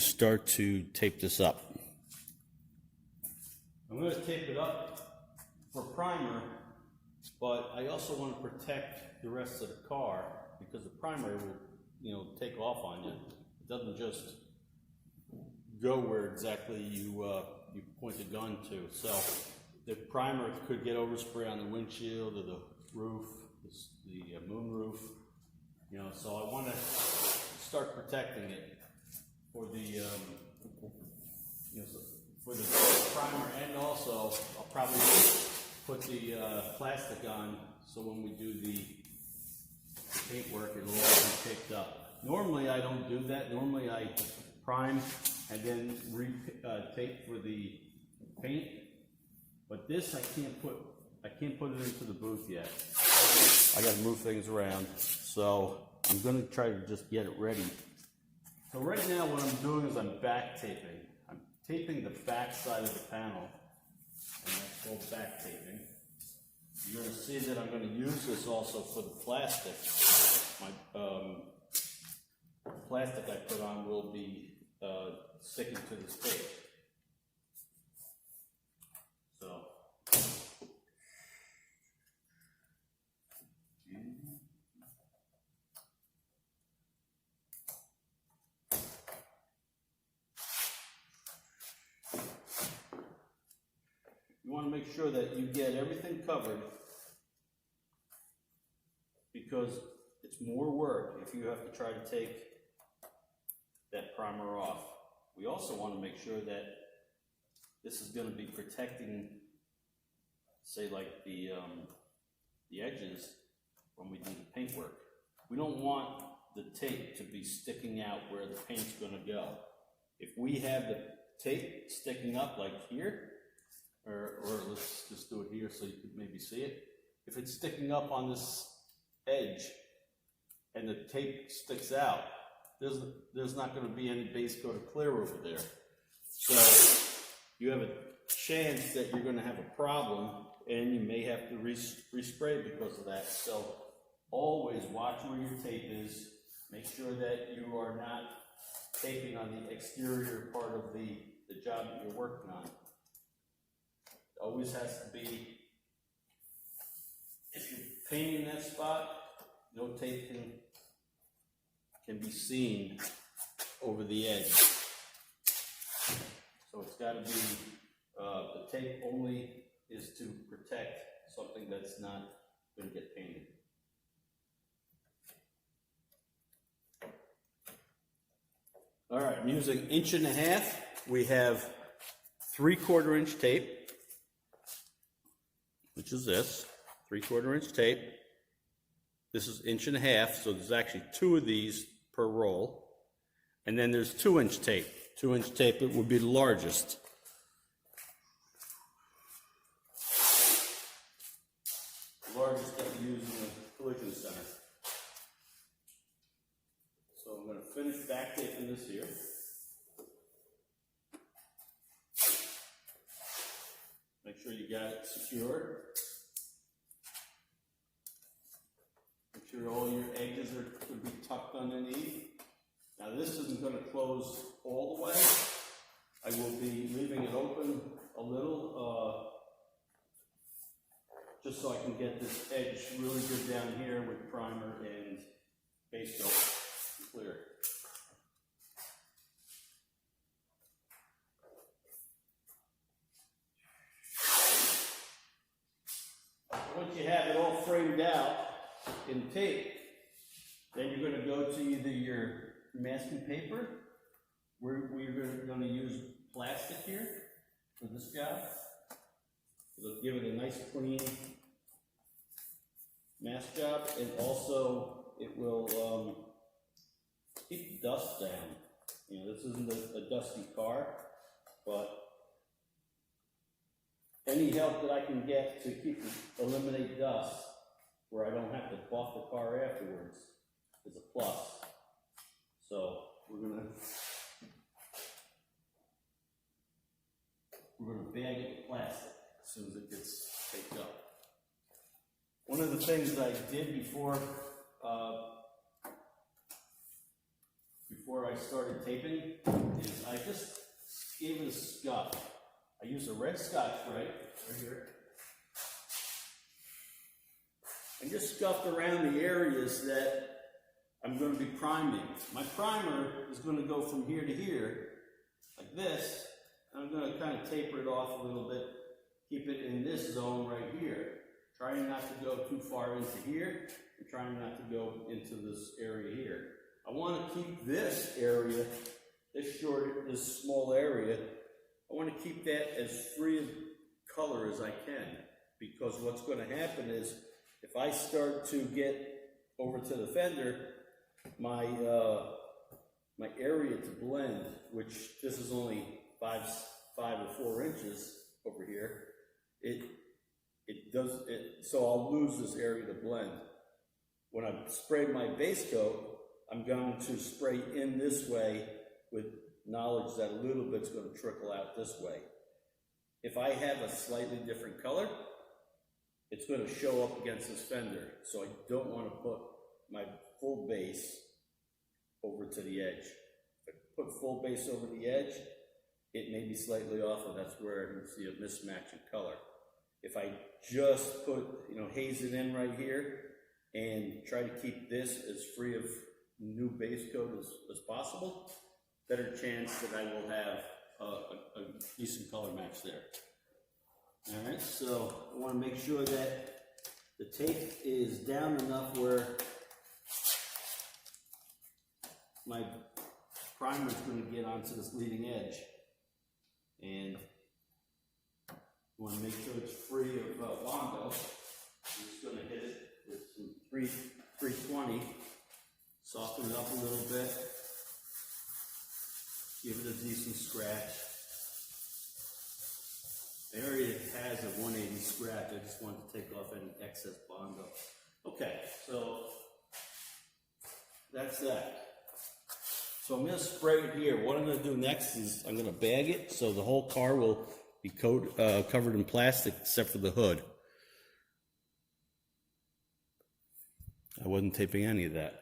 Start to tape this up. I'm going to tape it up for primer, but I also want to protect the rest of the car because the primer will, take off on you. It doesn't just go where exactly you point the gun to. So the primer could get overspray on the windshield or the roof, the moon roof. So I want to start protecting it for the for the primer, and also I'll probably put the plastic on so when we do the paint work it'll all be taped up. Normally I don't do that. Normally I prime and then tape for the paint, but this I can't put it into the booth yet. I got to move things around, so I'm going to try to just get it ready. So right now what I'm doing is I'm back taping. I'm taping the back side of the panel, and that's called back taping. You're going to see that I'm going to use this also for the plastic. The plastic I put on will be sticking to this tape. So. You want to make sure that you get everything covered because it's more work if you have to try to take that primer off. We also want to make sure that this is going to be protecting, say, like the edges when we do the paint work. We don't want the tape to be sticking out where the paint's going to go. If we have the tape sticking up like here, or let's just do it here so you could maybe see it. If it's sticking up on this edge and the tape sticks out, there's not going to be any base coat of clear over there. So you have a chance that you're going to have a problem and you may have to respray because of that. So always watch where your tape is. Make sure that you are not taping on the exterior part of the job that you're working on. Always has to be, if you're painting that spot, no tape can be seen over the edge. So it's got to be, the tape only is to protect something that's not going to get painted. All right, I'm using 1.5 inches. We have 3/4 inch tape, which is this, 3/4 inch tape. This is 1.5 inches, so there's actually 2 of these per roll. And then there's 2-inch tape. 2-inch tape, it would be the largest. The largest that we use in the collision center. So I'm going to finish back taping this here. Make sure you got it secured. Make sure all your edges are going to be tucked underneath. Now this isn't going to close all the way. I will be leaving it open a little, just so I can get this edge really good down here with primer and base coat clear. Once you have it all framed out in tape, then you're going to go to either your masking paper. We're going to use plastic here for this job. It'll give it a nice clean mask job, and also it will keep the dust down. This isn't a dusty car, but any help that I can get to eliminate dust where I don't have to buff the car afterwards is a plus. So we're gonna bag it with plastic as soon as it gets taped up. One of the things that I did before I started taping is I just gave it a scuff. I used a red Scotch-Brite right here. And just scuffed around the areas that I'm going to be priming. My primer is going to go from here to here, like this. I'm going to kind of taper it off a little bit, keep it in this zone right here. Trying not to go too far into here, and trying not to go into this area here. I want to keep this area, this small area, I want to keep that as free of color as I can. Because what's going to happen is, if I start to get over to the fender, my area to blend, which this is only 5 or 4 inches over here, so I'll lose this area to blend. When I spray my base coat, I'm going to spray in this way with knowledge that a little bit's going to trickle out this way. If I have a slightly different color, it's going to show up against this fender. So I don't want to put my full base over to the edge. If I put full base over the edge, it may be slightly off, and that's where you see a mismatch in color. If I just put, haze it in right here and try to keep this as free of new base coat as possible, better chance that I will have a decent color match there. All right, so I want to make sure that the tape is down enough where my primer is going to get onto this leading edge. And I want to make sure it's free of Bondo. I'm just going to hit it with some 320, soften it up a little bit, give it a decent scratch. I already has a 180 scratch. I just want to take off any excess Bondo. Okay, so that's that. So I'm going to spray it here. What I'm going to do next is I'm going to bag it so the whole car will be covered in plastic except for the hood. I wasn't taping any of that.